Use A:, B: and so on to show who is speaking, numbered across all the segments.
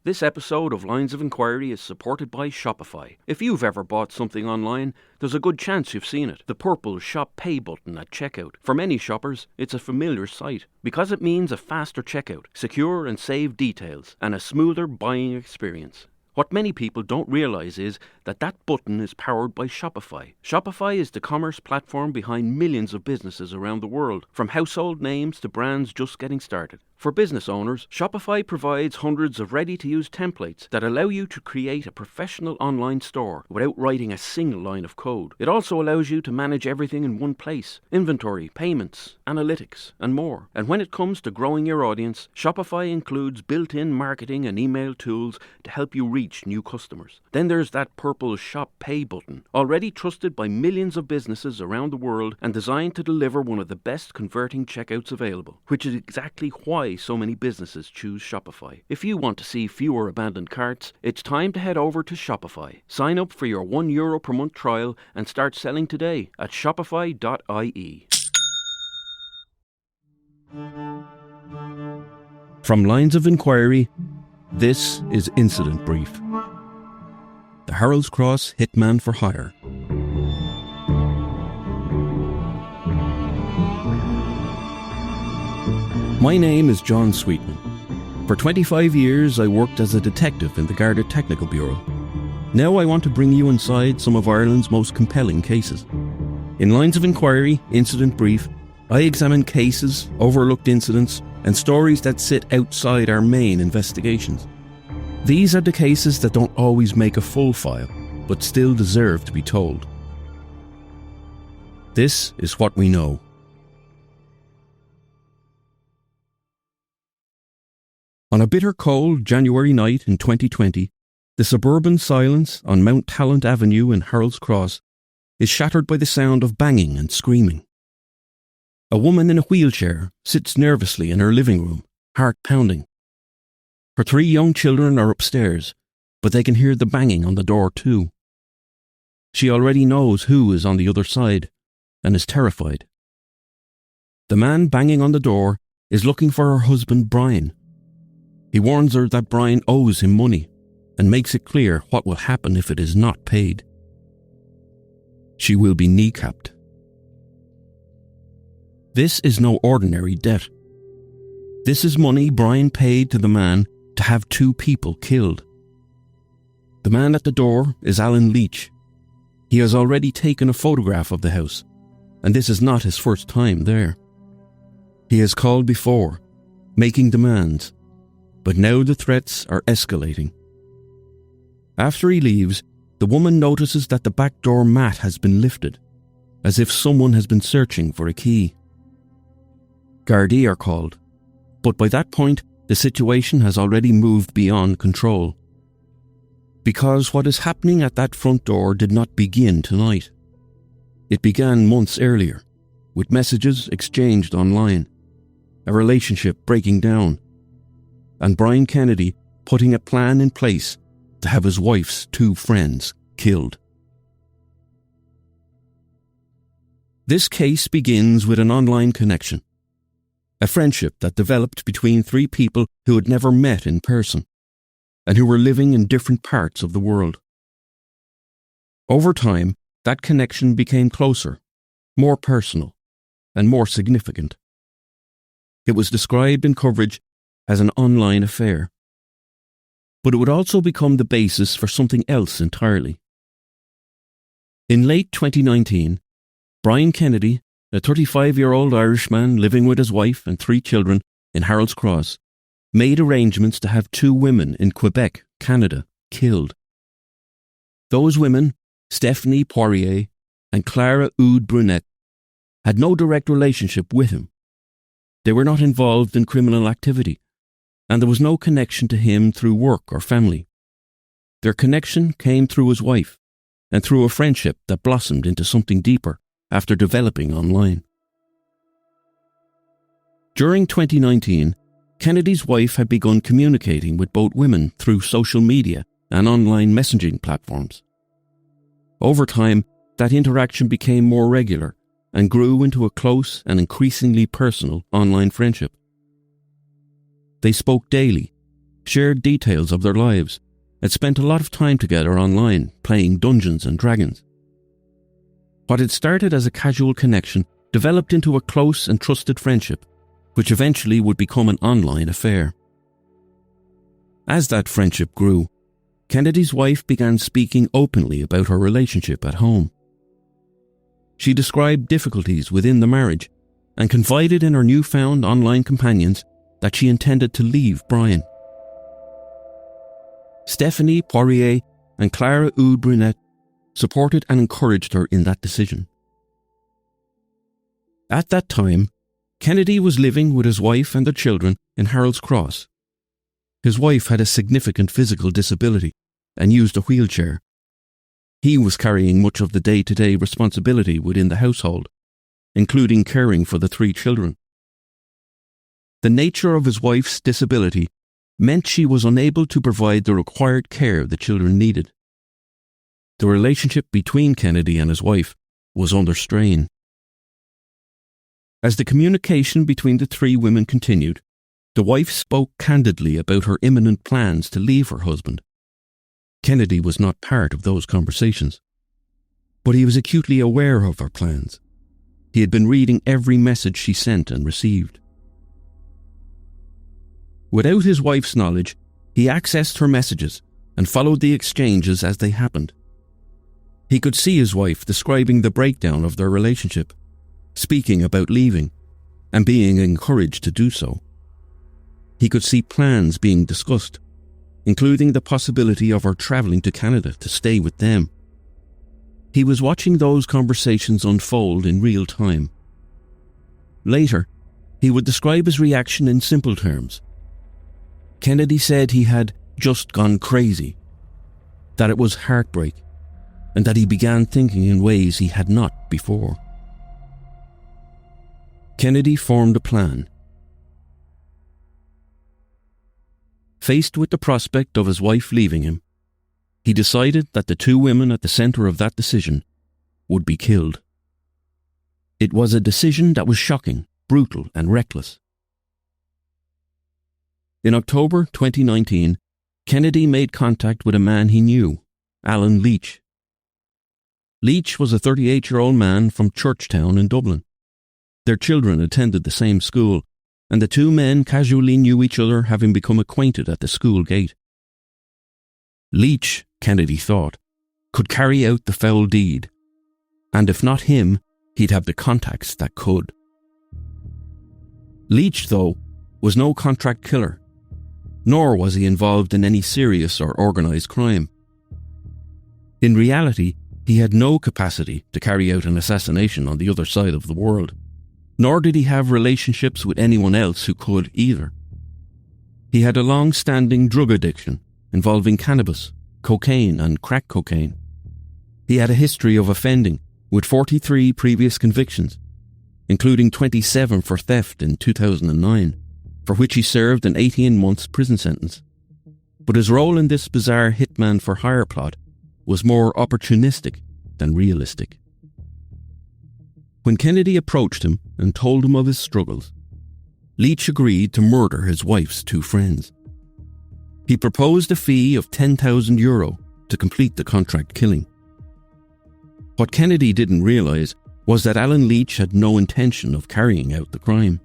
A: This episode of Lines of Enquiry is supported by Shopify. If you've ever bought something online, there's a good chance you've seen it. The purple Shop Pay button at checkout. For many shoppers, it's a familiar sight because it means a faster checkout, secure and saved details, and a smoother buying experience. What many people don't realize is that button is powered by Shopify. Shopify is the commerce platform behind millions of businesses around the world, from household names to brands just getting started. For business owners, Shopify provides hundreds of ready-to-use templates that allow you to create a professional online store without writing a single line of code. It also allows you to manage everything in one place: inventory, payments, analytics, and more. And when it comes to growing your audience, Shopify includes built-in marketing and email tools to help you reach new customers. Then there's that purple Shop Pay button, already trusted by millions of businesses around the world and designed to deliver one of the best converting checkouts available, which is exactly why so many businesses choose Shopify. If you want to see fewer abandoned carts, it's time to head over to Shopify. Sign up for your €1 per month trial and start selling today at shopify.ie. From Lines of Enquiry, this is Incident Brief. The Harold's Cross Hitman for Hire. My name is John Sweetman. For 25 years I worked as a detective in the Garda Technical Bureau. Now I want to bring you inside some of Ireland's most compelling cases. In Lines of Enquiry, Incident Brief, I examine cases, overlooked incidents, and stories that sit outside our main investigations. These are the cases that don't always make a full file, but still deserve to be told. This is what we know. On a bitter cold January night in 2020, the suburban silence on Mount Talent Avenue in Harold's Cross is shattered by the sound of banging and screaming. A woman in a wheelchair sits nervously in her living room, heart pounding. Her 3 young children are upstairs, but they can hear the banging on the door too. She already knows who is on the other side and is terrified. The man banging on the door is looking for her husband Bryan. He warns her that Bryan owes him money and makes it clear what will happen if it is not paid. She will be kneecapped. This is no ordinary debt. This is money Bryan paid to the man to have 2 people killed. The man at the door is Alan Leach. He has already taken a photograph of the house, and this is not his first time there. He has called before, making demands, but now the threats are escalating. After he leaves, the woman notices that the back door mat has been lifted, as if someone has been searching for a key. Gardaí are called, but by that point the situation has already moved beyond control. Because what is happening at that front door did not begin tonight. It began months earlier, with messages exchanged online, a relationship breaking down, and Bryan Kennedy putting a plan in place to have his wife's 2 friends killed. This case begins with an online connection, a friendship that developed between 3 people who had never met in person and who were living in different parts of the world. Over time, that connection became closer, more personal, and more significant. It was described in coverage as an online affair. But it would also become the basis for something else entirely. In late 2019, Bryan Kennedy, a 35-year-old Irishman living with his wife and 3 children in Harold's Cross, made arrangements to have 2 women in Quebec, Canada, killed. Those women, Stephanie Poirier and Clara Oude Brunet, had no direct relationship with him. They were not involved in criminal activity, and there was no connection to him through work or family. Their connection came through his wife, and through a friendship that blossomed into something deeper after developing online. During 2019, Kennedy's wife had begun communicating with both women through social media and online messaging platforms. Over time, that interaction became more regular and grew into a close and increasingly personal online friendship. They spoke daily, shared details of their lives, had spent a lot of time together online playing Dungeons and Dragons. What had started as a casual connection developed into a close and trusted friendship, which eventually would become an online affair. As that friendship grew, Kennedy's wife began speaking openly about her relationship at home. She described difficulties within the marriage and confided in her newfound online companions that she intended to leave Bryan. Stephanie Poirier and Clara Oud Brunet supported and encouraged her in that decision. At that time, Kennedy was living with his wife and their children in Harold's Cross. His wife had a significant physical disability and used a wheelchair. He was carrying much of the day-to-day responsibility within the household, including caring for the 3 children. The nature of his wife's disability meant she was unable to provide the required care the children needed. The relationship between Kennedy and his wife was under strain. As the communication between the 3 women continued, the wife spoke candidly about her imminent plans to leave her husband. Kennedy was not part of those conversations, but he was acutely aware of her plans. He had been reading every message she sent and received. Without his wife's knowledge, he accessed her messages and followed the exchanges as they happened. He could see his wife describing the breakdown of their relationship, speaking about leaving, and being encouraged to do so. He could see plans being discussed, including the possibility of her travelling to Canada to stay with them. He was watching those conversations unfold in real time. Later, he would describe his reaction in simple terms. Kennedy said he had just gone crazy, that it was heartbreak, and that he began thinking in ways he had not before. Kennedy formed a plan. Faced with the prospect of his wife leaving him, he decided that the 2 women at the centre of that decision would be killed. It was a decision that was shocking, brutal, and reckless. In October 2019, Kennedy made contact with a man he knew, Alan Leach. Leach was a 38-year-old man from Churchtown in Dublin. Their children attended the same school, and the 2 men casually knew each other, having become acquainted at the school gate. Leach, Kennedy thought, could carry out the foul deed, and if not him, he'd have the contacts that could. Leach, though, was no contract killer, nor was he involved in any serious or organised crime. In reality, he had no capacity to carry out an assassination on the other side of the world, nor did he have relationships with anyone else who could either. He had a long-standing drug addiction involving cannabis, cocaine and crack cocaine. He had a history of offending, with 43 previous convictions, including 27 for theft in 2009, for which he served an 18-month prison sentence. But his role in this bizarre Hitman for hire plot was more opportunistic than realistic. When Kennedy approached him and told him of his struggles, Leach agreed to murder his wife's 2 friends. He proposed a fee of €10,000 to complete the contract killing. What Kennedy didn't realise was that Alan Leach had no intention of carrying out the crime.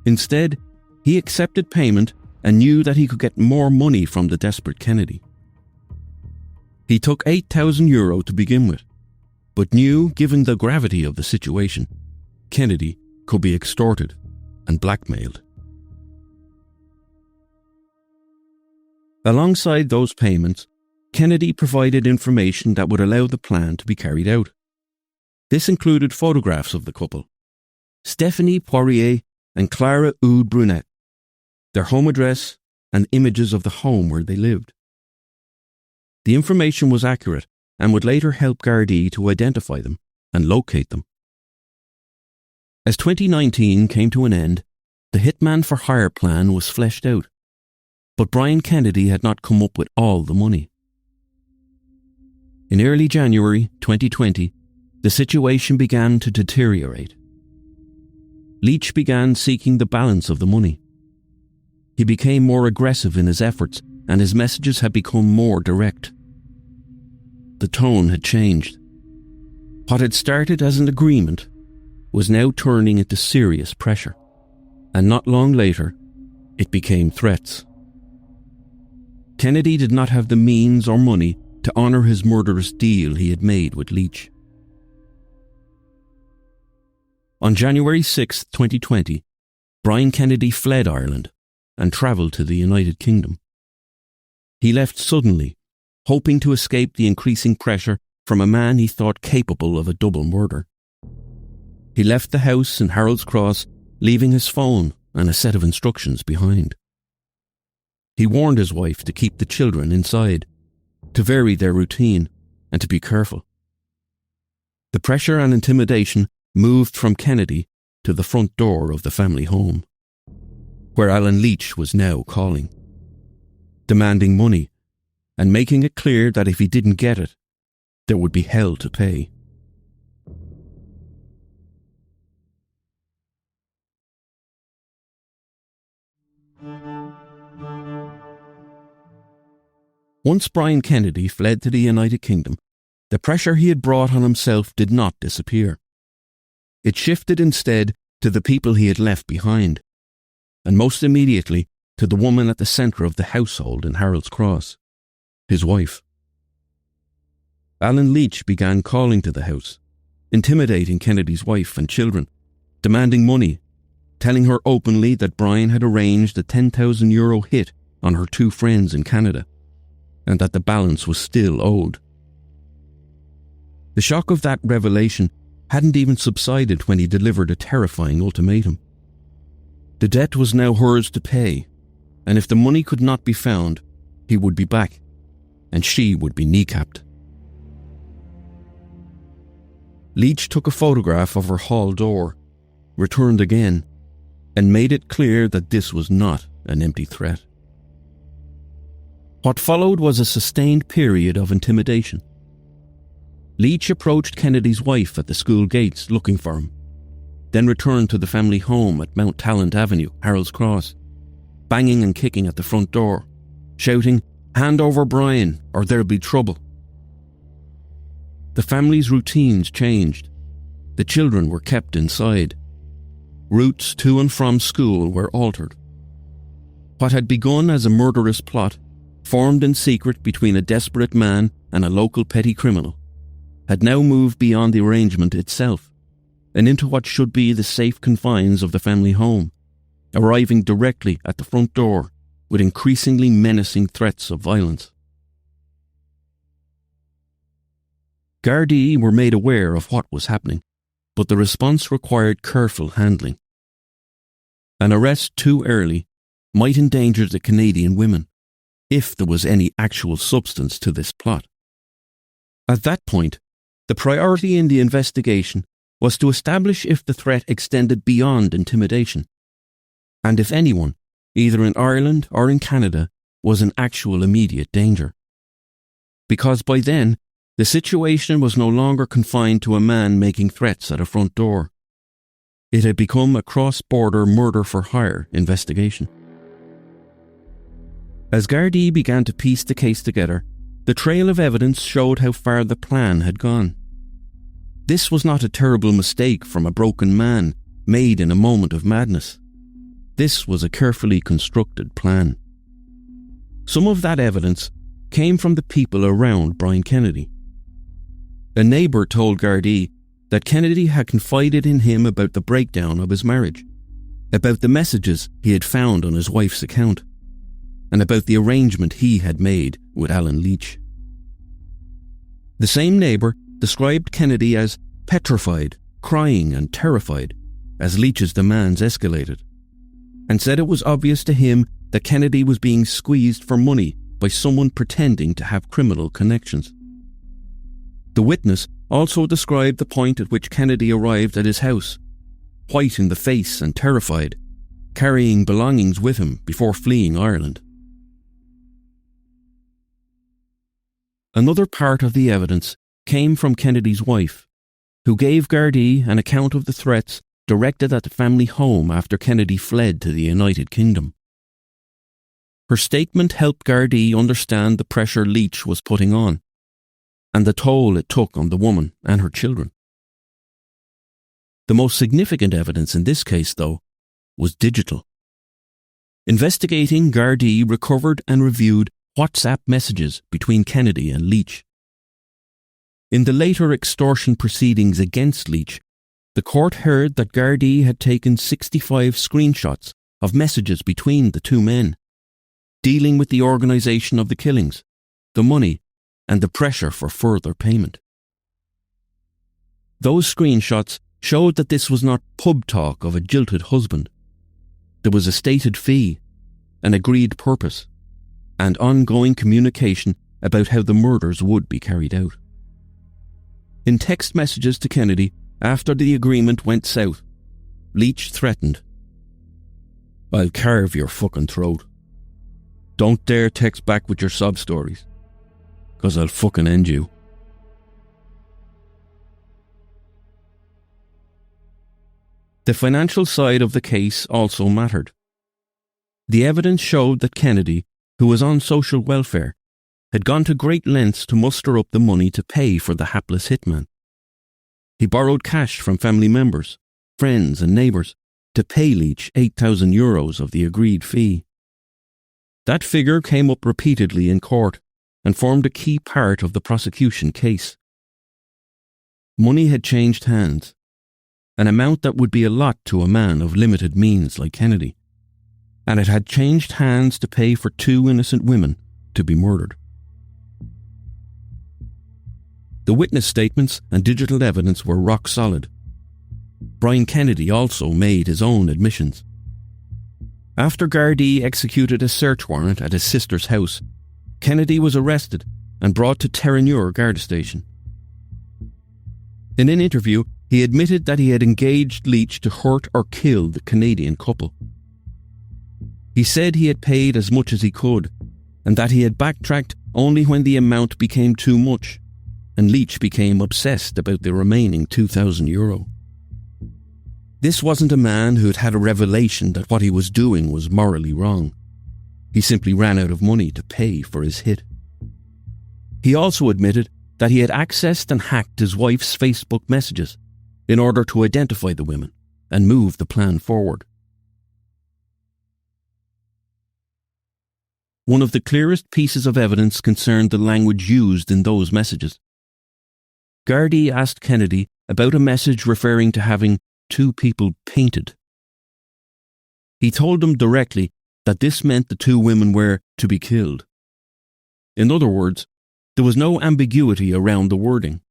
A: Instead, he accepted payment and knew that he could get more money from the desperate Kennedy. He took €8,000 to begin with, but knew, given the gravity of the situation, Kennedy could be extorted and blackmailed. Alongside those payments, Kennedy provided information that would allow the plan to be carried out. This included photographs of the couple, Stephanie Poirier and Clara Oud Brunet, their home address, and images of the home where they lived. The information was accurate and would later help Gardaí to identify them and locate them. As 2019 came to an end, the Hitman for Hire plan was fleshed out, but Bryan Kennedy had not come up with all the money. In early January 2020, the situation began to deteriorate. Leach began seeking the balance of the money. he became more aggressive in his efforts, and his messages had become more direct. The tone had changed. What had started as an agreement was now turning into serious pressure, and not long later, it became threats. Kennedy did not have the means or money to honour his murderous deal he had made with Leach. On January 6, 2020, Bryan Kennedy fled Ireland and travelled to the United Kingdom. He left suddenly, hoping to escape the increasing pressure from a man he thought capable of a double murder. He left the house in Harold's Cross, leaving his phone and a set of instructions behind. He warned his wife to keep the children inside, to vary their routine, and to be careful. The pressure and intimidation moved from Kennedy to the front door of the family home, where Alan Leach was now calling, demanding money and making it clear that if he didn't get it, there would be hell to pay. Once Bryan Kennedy fled to the United Kingdom, the pressure he had brought on himself did not disappear. It shifted instead to the people he had left behind, and most immediately to the woman at the centre of the household in Harold's Cross, his wife. Alan Leach began calling to the house, intimidating Kennedy's wife and children, demanding money, telling her openly that Bryan had arranged a €10,000 hit on her two friends in Canada, and that the balance was still owed. The shock of that revelation hadn't even subsided when he delivered a terrifying ultimatum. The debt was now hers to pay, and if the money could not be found, he would be back, and she would be kneecapped. Leach took a photograph of her hall door, returned again, and made it clear that this was not an empty threat. What followed was a sustained period of intimidation. Leach approached Kennedy's wife at the school gates looking for him, then returned to the family home at Mount Talent Avenue, Harold's Cross, banging and kicking at the front door, shouting, "Hand over Bryan, or there'll be trouble." The family's routines changed. The children were kept inside. Routes to and from school were altered. What had begun as a murderous plot, formed in secret between a desperate man and a local petty criminal, had now moved beyond the arrangement itself and into what should be the safe confines of the family home, arriving directly at the front door with increasingly menacing threats of violence. Gardaí were made aware of what was happening, but the response required careful handling. An arrest too early might endanger the Canadian women, if there was any actual substance to this plot. At that point, the priority in the investigation was to establish if the threat extended beyond intimidation, and if anyone, either in Ireland or in Canada, was in actual immediate danger. Because by then, the situation was no longer confined to a man making threats at a front door. It had become a cross-border murder-for-hire investigation. As Gardaí began to piece the case together, the trail of evidence showed how far the plan had gone. This was not a terrible mistake from a broken man made in a moment of madness. This was a carefully constructed plan. Some of that evidence came from the people around Bryan Kennedy. A neighbour told Gardaí that Kennedy had confided in him about the breakdown of his marriage, about the messages he had found on his wife's account, and about the arrangement he had made with Alan Leach. The same neighbour described Kennedy as petrified, crying and terrified as Leach's demands escalated, and said it was obvious to him that Kennedy was being squeezed for money by someone pretending to have criminal connections. The witness also described the point at which Kennedy arrived at his house, white in the face and terrified, carrying belongings with him before fleeing Ireland. Another part of the evidence came from Kennedy's wife, who gave Gardaí an account of the threats directed at the family home after Kennedy fled to the United Kingdom. Her statement helped Gardaí understand the pressure Leach was putting on, and the toll it took on the woman and her children. The most significant evidence in this case, though, was digital. Investigating Gardaí recovered and reviewed WhatsApp messages between Kennedy and Leach. In the later extortion proceedings against Leach, the court heard that Gardaí had taken 65 screenshots of messages between the two men, dealing with the organisation of the killings, the money, and the pressure for further payment. Those screenshots showed that this was not pub talk of a jilted husband. There was a stated fee, an agreed purpose, and ongoing communication about how the murders would be carried out. In text messages to Kennedy after the agreement went south, Leach threatened, "I'll carve your fucking throat. Don't dare text back with your sob stories, 'cause I'll fucking end you." The financial side of the case also mattered. The evidence showed that Kennedy, who was on social welfare, had gone to great lengths to muster up the money to pay for the hapless hitman. He borrowed cash from family members, friends and neighbours to pay Leach €8,000 of the agreed fee. That figure came up repeatedly in court and formed a key part of the prosecution case. Money had changed hands, an amount that would be a lot to a man of limited means like Kennedy, and it had changed hands to pay for two innocent women to be murdered. The witness statements and digital evidence were rock solid. Bryan Kennedy also made his own admissions. After Gardaí executed a search warrant at his sister's house, Kennedy was arrested and brought to Terranure Garda Station. In an interview, he admitted that he had engaged Leach to hurt or kill the Canadian couple. He said he had paid as much as he could, and that he had backtracked only when the amount became too much, and Leach became obsessed about the remaining €2,000. This wasn't a man who had had a revelation that what he was doing was morally wrong. He simply ran out of money to pay for his hit. He also admitted that he had accessed and hacked his wife's Facebook messages in order to identify the women and move the plan forward. One of the clearest pieces of evidence concerned the language used in those messages. Gardaí asked Kennedy about a message referring to having two people painted. He told them directly that this meant the two women were to be killed. In other words, there was no ambiguity around the wording.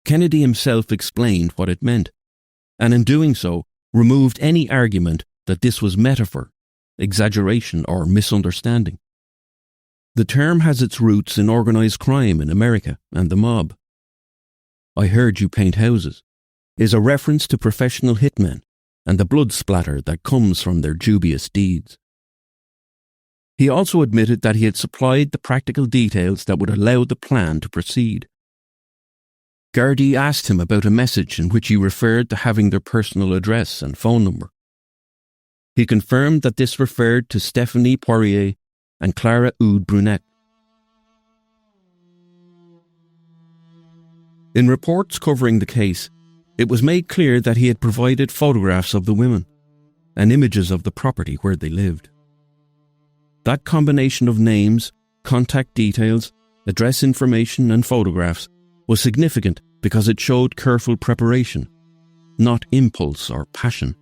A: Kennedy himself explained what it meant, and in doing so, removed any argument that this was metaphor, exaggeration, or misunderstanding. The term has its roots in organised crime in America and the mob. "I heard you paint houses" is a reference to professional hitmen and the blood splatter that comes from their dubious deeds. He also admitted that he had supplied the practical details that would allow the plan to proceed. Gardaí asked him about a message in which he referred to having their personal address and phone number. He confirmed that this referred to Stephanie Poirier and Clara Oud Brunette. In reports covering the case, it was made clear that he had provided photographs of the women and images of the property where they lived. That combination of names, contact details, address information and photographs was significant because it showed careful preparation, not impulse or passion.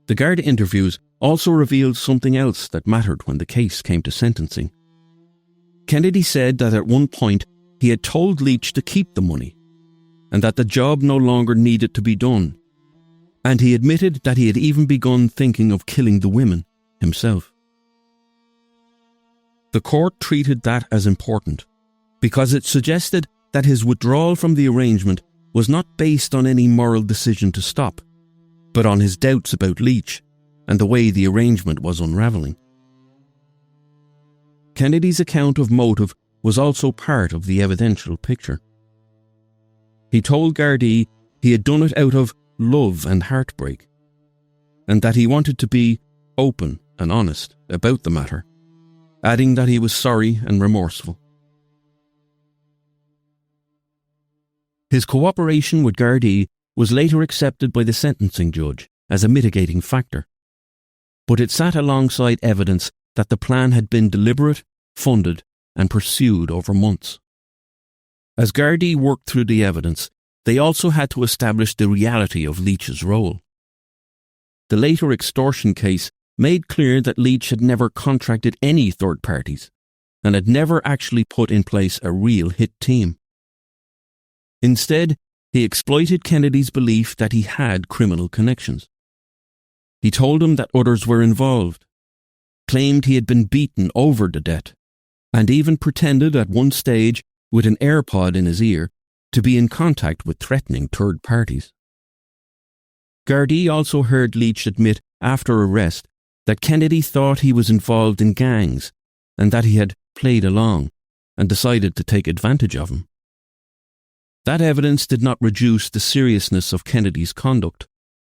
A: The Garda interviews also revealed something else that mattered when the case came to sentencing. Kennedy said that at one point he had told Leach to keep the money, and that the job no longer needed to be done, and he admitted that he had even begun thinking of killing the women himself. The court treated that as important, because it suggested that his withdrawal from the arrangement was not based on any moral decision to stop, but on his doubts about Leach and the way the arrangement was unravelling. Kennedy's account of motive was also part of the evidential picture. He told Gardaí he had done it out of love and heartbreak, and that he wanted to be open and honest about the matter, adding that he was sorry and remorseful. His cooperation with Gardaí was later accepted by the sentencing judge as a mitigating factor, but it sat alongside evidence that the plan had been deliberate, funded and pursued over months. As Gardaí worked through the evidence, they also had to establish the reality of Leach's role. The later extortion case made clear that Leach had never contracted any third parties and had never actually put in place a real hit team. Instead, he exploited Kennedy's belief that he had criminal connections. He told him that others were involved, claimed he had been beaten over the debt, and even pretended at one stage, with an AirPod in his ear, to be in contact with threatening third parties. Gardaí also heard Leach admit after arrest that Kennedy thought he was involved in gangs and that he had played along and decided to take advantage of him. That evidence did not reduce the seriousness of Kennedy's conduct,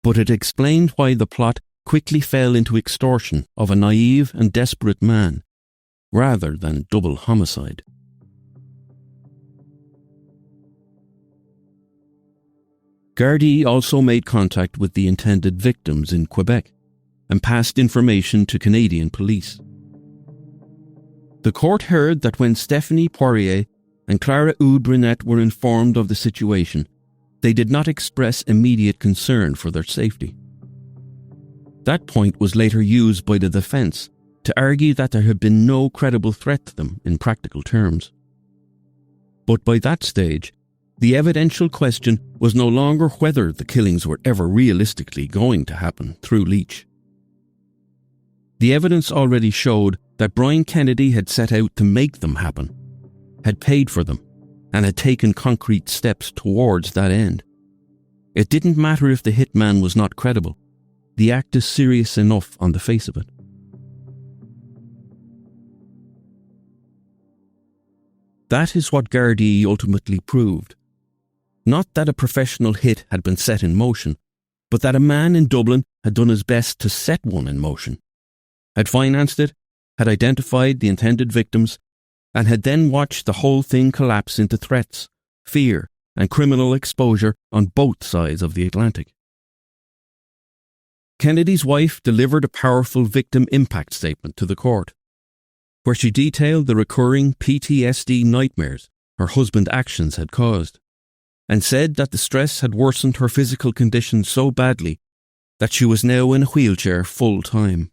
A: but it explained why the plot quickly fell into extortion of a naive and desperate man, rather than double homicide. Gardaí also made contact with the intended victims in Quebec and passed information to Canadian police. The court heard that when Stephanie Poirier and Clara Oud-Burnett were informed of the situation, they did not express immediate concern for their safety. That point was later used by the defence to argue that there had been no credible threat to them in practical terms. But by that stage, the evidential question was no longer whether the killings were ever realistically going to happen through Leach. The evidence already showed that Bryan Kennedy had set out to make them happen, had paid for them, and had taken concrete steps towards that end. It didn't matter if the hitman was not credible. The act is serious enough on the face of it. That is what Gardaí ultimately proved. Not that a professional hit had been set in motion, but that a man in Dublin had done his best to set one in motion, had financed it, had identified the intended victims, and had then watched the whole thing collapse into threats, fear, and criminal exposure on both sides of the Atlantic. Kennedy's wife delivered a powerful victim impact statement to the court, where she detailed the recurring PTSD nightmares her husband's actions had caused, and said that the stress had worsened her physical condition so badly that she was now in a wheelchair full-time.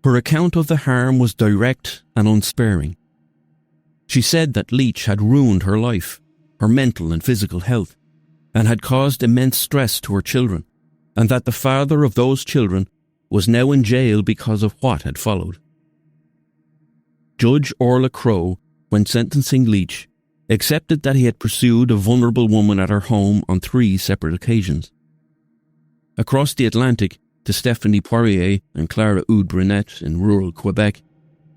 A: Her account of the harm was direct and unsparing. She said that Leach had ruined her life, her mental and physical health, and had caused immense stress to her children, and that the father of those children was now in jail because of what had followed. Judge Orla Crowe, when sentencing Leach, accepted that he had pursued a vulnerable woman at her home on 3 separate occasions. Across the Atlantic to Stephanie Poirier and Clara Oud-Burnett in rural Quebec,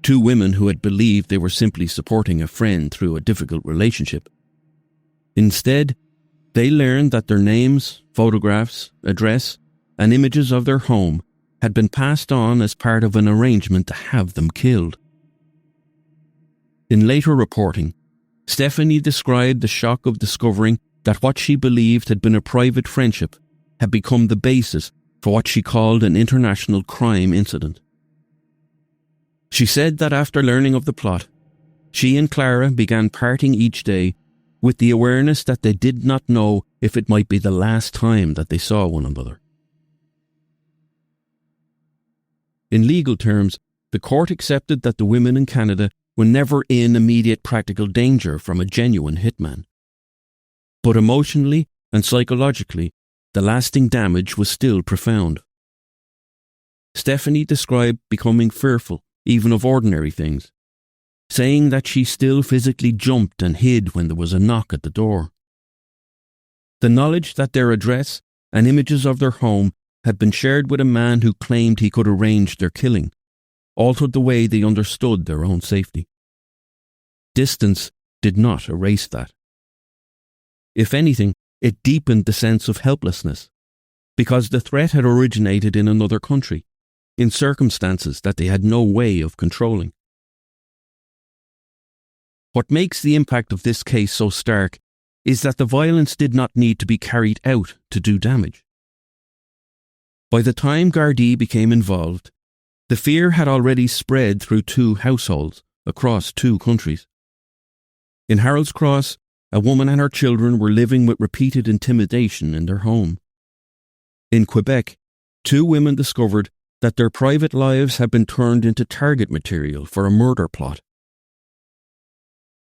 A: 2 women who had believed they were simply supporting a friend through a difficult relationship. Instead, they learned that their names, photographs, address, and images of their home had been passed on as part of an arrangement to have them killed. In later reporting, Stephanie described the shock of discovering that what she believed had been a private friendship had become the basis for what she called an international crime incident. She said that after learning of the plot, she and Clara began parting each day with the awareness that they did not know if it might be the last time that they saw one another. In legal terms, the court accepted that the women in Canada were never in immediate practical danger from a genuine hitman. But emotionally and psychologically, the lasting damage was still profound. Stephanie described becoming fearful even of ordinary things, saying that she still physically jumped and hid when there was a knock at the door. The knowledge that their address and images of their home had been shared with a man who claimed he could arrange their killing altered the way they understood their own safety. Distance did not erase that. If anything, it deepened the sense of helplessness, because the threat had originated in another country, in circumstances that they had no way of controlling. What makes the impact of this case so stark is that the violence did not need to be carried out to do damage. By the time Gardaí became involved, the fear had already spread through 2 households across 2 countries. In Harold's Cross, a woman and her children were living with repeated intimidation in their home. In Quebec, 2 women discovered that their private lives had been turned into target material for a murder plot.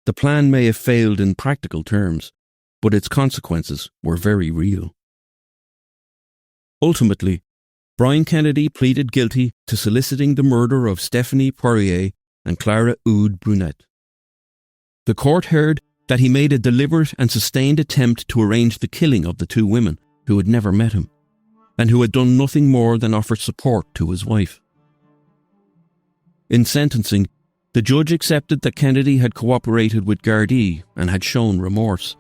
A: The plan may have failed in practical terms, but its consequences were very real. Ultimately, Bryan Kennedy pleaded guilty to soliciting the murder of Stephanie Poirier and Clara Oude Brunet. The court heard that he made a deliberate and sustained attempt to arrange the killing of the 2 women who had never met him, and who had done nothing more than offer support to his wife. In sentencing, the judge accepted that Kennedy had cooperated with Gardaí and had shown remorse,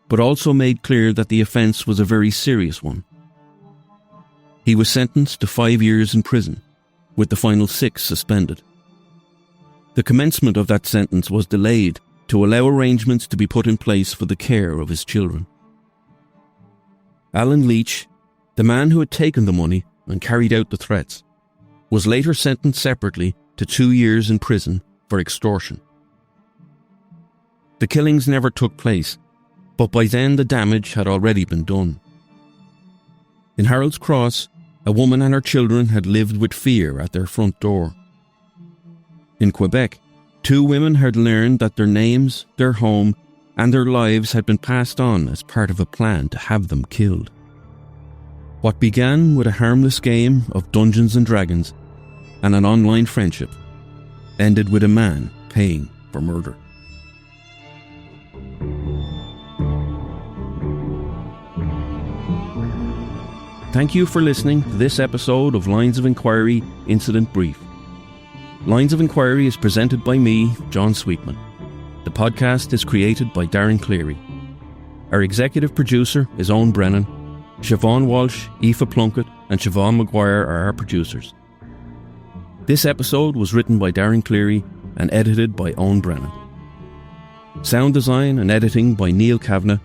A: but also made clear that the offence was a very serious one. He was sentenced to 5 years in prison, with the final 6 suspended. The commencement of that sentence was delayed to allow arrangements to be put in place for the care of his children. Alan Leach, the man who had taken the money and carried out the threats, was later sentenced separately to 2 years in prison for extortion. The killings never took place, but by then the damage had already been done. In Harold's Cross, a woman and her children had lived with fear at their front door. In Quebec, 2 women had learned that their names, their home, and their lives had been passed on as part of a plan to have them killed. What began with a harmless game of Dungeons and Dragons and an online friendship ended with a man paying for murder. Thank you for listening to this episode of Lines of Enquiry Incident Brief. Lines of Enquiry is presented by me, John Sweetman. The podcast is created by Darren Cleary. Our executive producer is Eoin Brennan. Siobhan Walsh, Aoife Plunkett and Siobhan Maguire are our producers. This episode was written by Darren Cleary and edited by Eoin Brennan. Sound design and editing by Neil Kavanagh.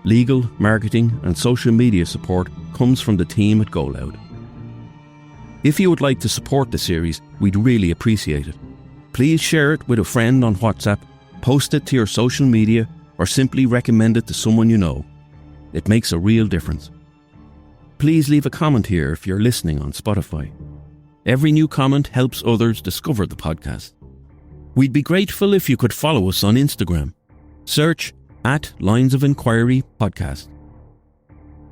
A: Legal, marketing and social media support comes from the team at GoLoud. If you would like to support the series, we'd really appreciate it. Please share it with a friend on WhatsApp, post it to your social media, or simply recommend it to someone you know. It makes a real difference. Please leave a comment here if you're listening on Spotify. Every new comment helps others discover the podcast. We'd be grateful if you could follow us on Instagram. Search @Lines of Enquiry Podcast.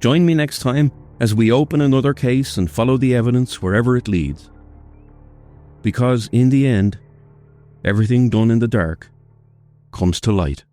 A: Join me next time as we open another case and follow the evidence wherever it leads. Because in the end, everything done in the dark comes to light.